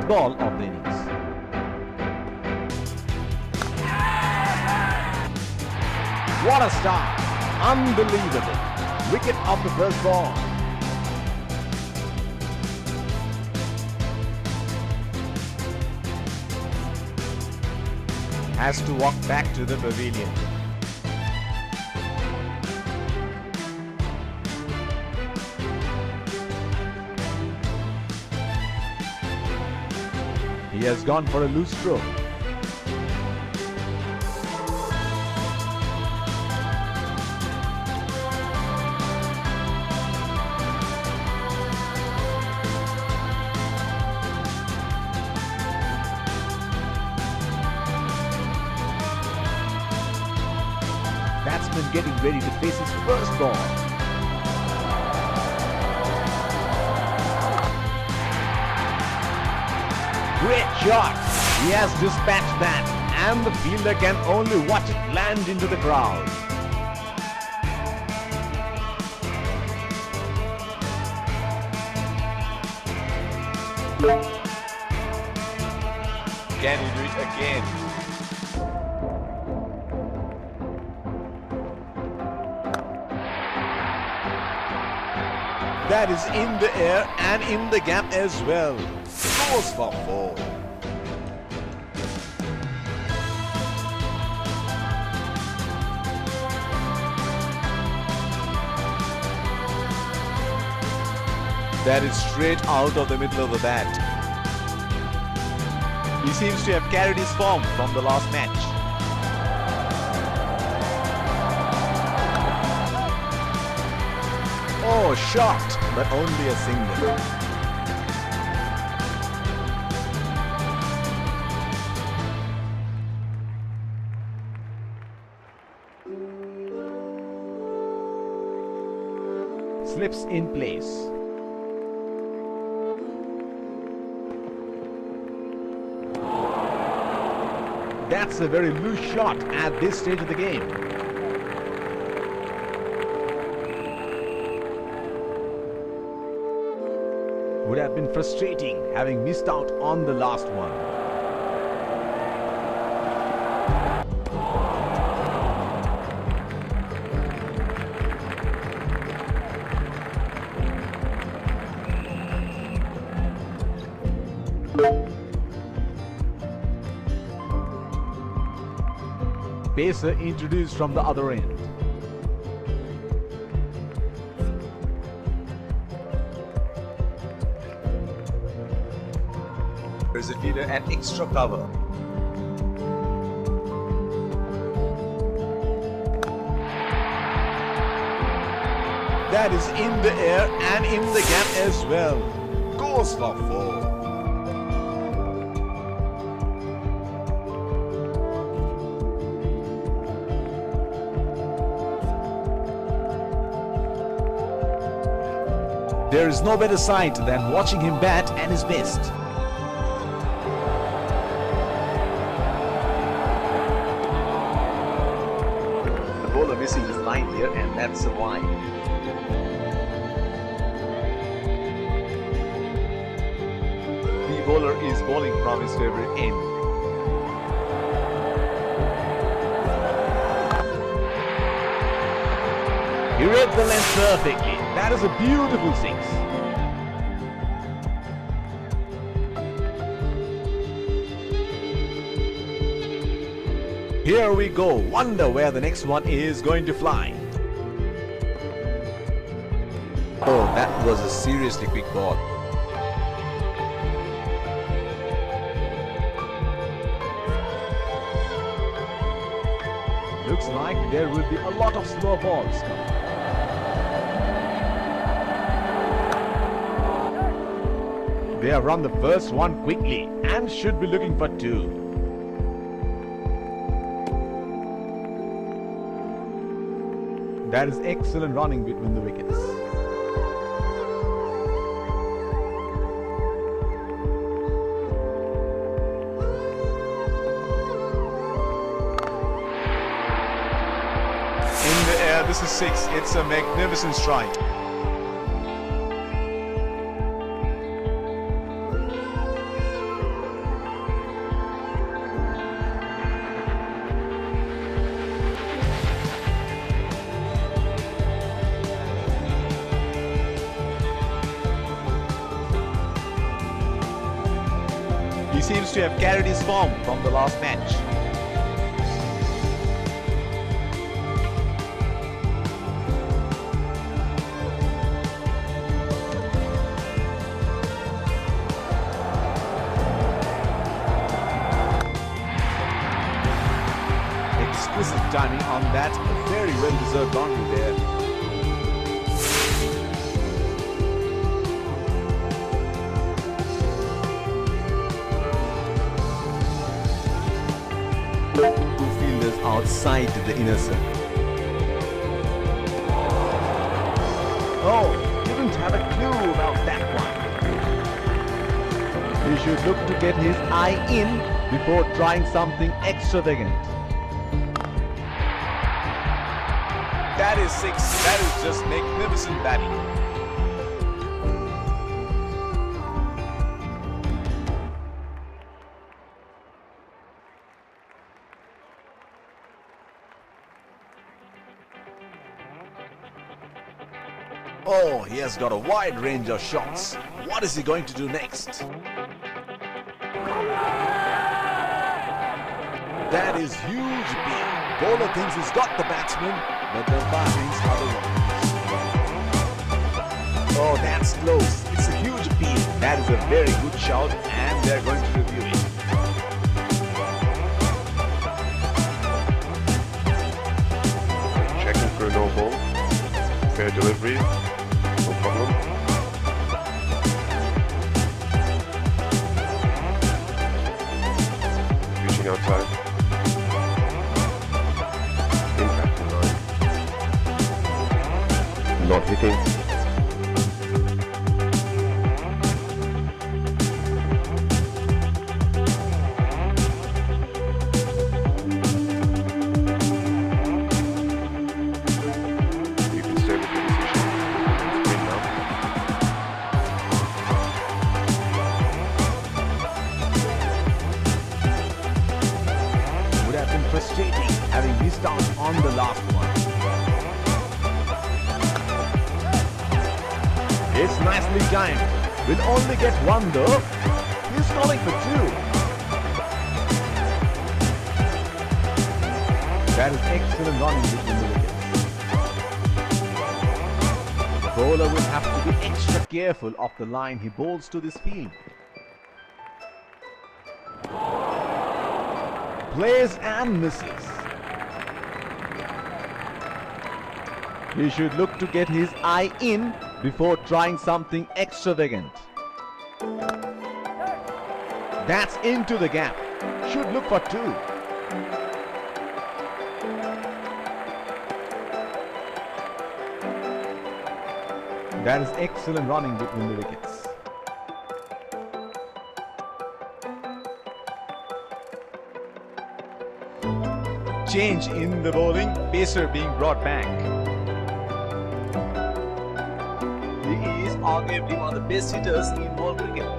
ball of the innings. What a start! Unbelievable! Wicket of the first ball. Has to walk back to the pavilion. He has gone for a loose stroke. Batsman getting ready to face his first ball. Great shot! He has dispatched that, and the fielder can only watch it land into the crowd. Can he do it again? That is in the air and in the gap as well. Goes for 4. That is straight out of the middle of the bat. He seems to have carried his form from the last match. Oh, shot, but only a single. Slips in place. That's a very loose shot at this stage of the game. Would have been frustrating having missed out on the last one. Pacer introduced from the other end. There's a fielder and extra cover. That is in the air and in the gap as well. Goes for 4. There is no better sight than watching him bat at his best. The bowler missing his line here, and that's a wide. The bowler is bowling from his favorite end. He read the length perfectly. That is a beautiful 6. Here we go. Wonder where the next one is going to fly. Oh, that was a seriously quick ball. Looks like there will be a lot of slow balls coming. They have run the first one quickly and should be looking for 2. That is excellent running between the wickets. In the air, this is 6. It's a magnificent strike. seems to have carried his form from the last match. Exquisite timing on that, a very well-deserved boundary there. Two fielders outside the inner circle. Oh, didn't have a clue about that one. He should look to get his eye in before trying something extravagant. That is six. That is just magnificent batting. Oh, he has got a wide range of shots. What is he going to do next? That is huge beat. Bowler thinks he's got the batsman, but the umpire thinks otherwise. Oh, that's close. It's a huge beat. That is a very good shout, and they're going to review it. Checking for a no ball. Fair delivery. No problem. Reaching outside. Impact in line. Not hitting. You can stay with your decision. Spin now. Would have been frustrating having missed out on the last one. It's nicely timed. Will only get one though. He's calling for two. That is excellent running between the wickets. The bowler will have to be extra careful of the line he bowls to this field. Plays and misses. He should look to get his eye in before trying something extravagant. That's into the gap. Should look for two. That is excellent running between the wickets. Change in the bowling. Pacer being brought back. He is arguably one of the best hitters in world cricket.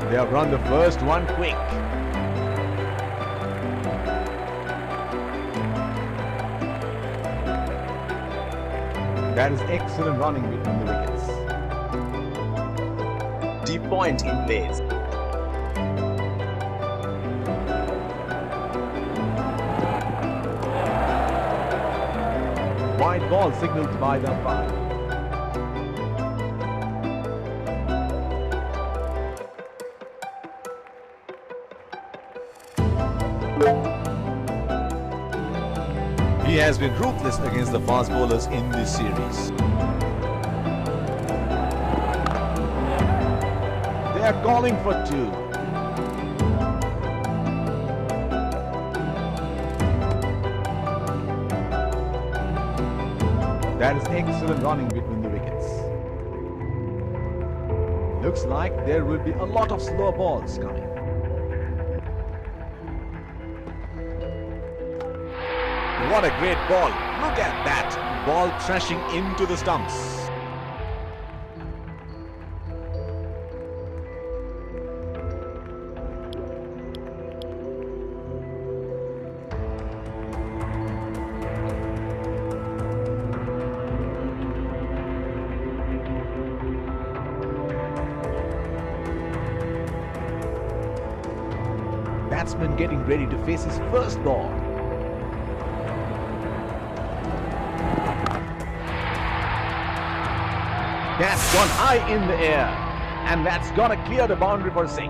They have run the first one quick. That is excellent running between the wickets. Deep point in place. Wide ball signaled by the umpire. He has been ruthless against the fast bowlers in this series. They are calling for two. That is excellent running between the wickets. Looks like there will be a lot of slow balls coming. What a great ball. Look at that. Ball thrashing into the stumps. batsman getting ready to face his first ball. That's gone high in the air, and that's gonna clear the boundary for 6.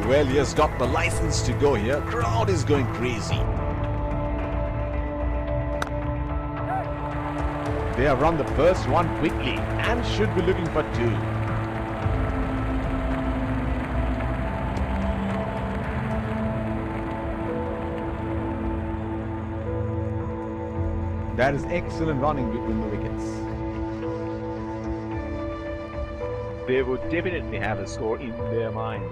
Well, he has got the license to go here. Crowd is going crazy. They have run the first one quickly and should be looking for 2. That is excellent running between the wickets. They would definitely have a score in their minds.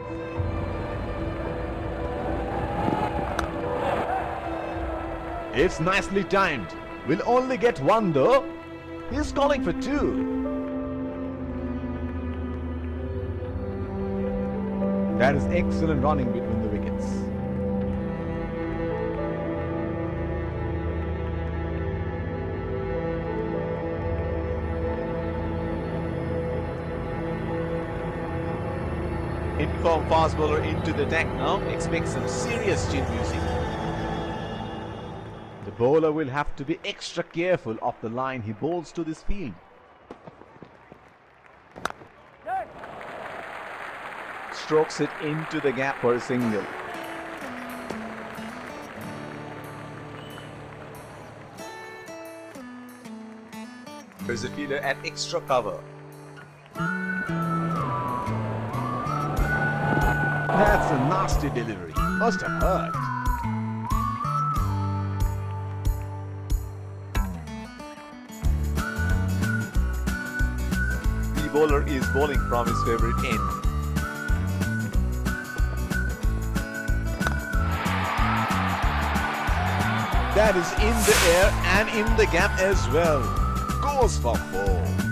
It's nicely timed. We'll only get 1 though. He's calling for 2. That is excellent running between the wickets. Informed fast bowler into the deck now. Expect some serious chin music. The bowler will have to be extra careful of the line he bowls to this field. Strokes it into the gap for a single. There's a fielder at extra cover. That's a nasty delivery. Must have hurt. The bowler is bowling from his favorite end. That is in the air and in the gap as well. Goes for 4.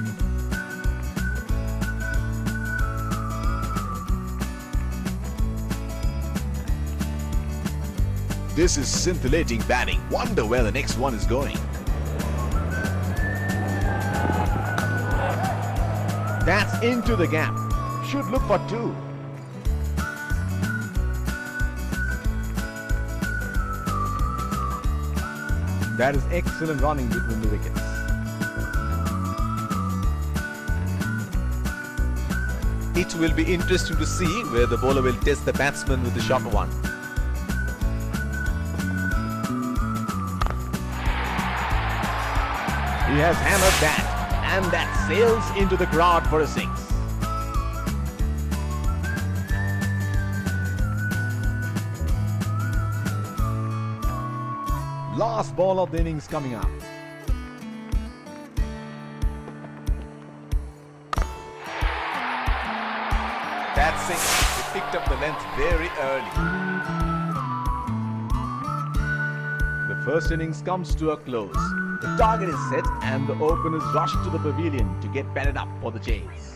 This is scintillating batting. Wonder where the next one is going. That's into the gap. Should look for 2. That is excellent running between the wickets. It will be interesting to see where the bowler will test the batsman with the shorter one. He has hammered that, and that sails into the crowd for a 6. Last ball of the innings coming up. That's it. He picked up the length very early. The first innings comes to a close. The target is set and the openers rush to the pavilion to get batted up for the chase.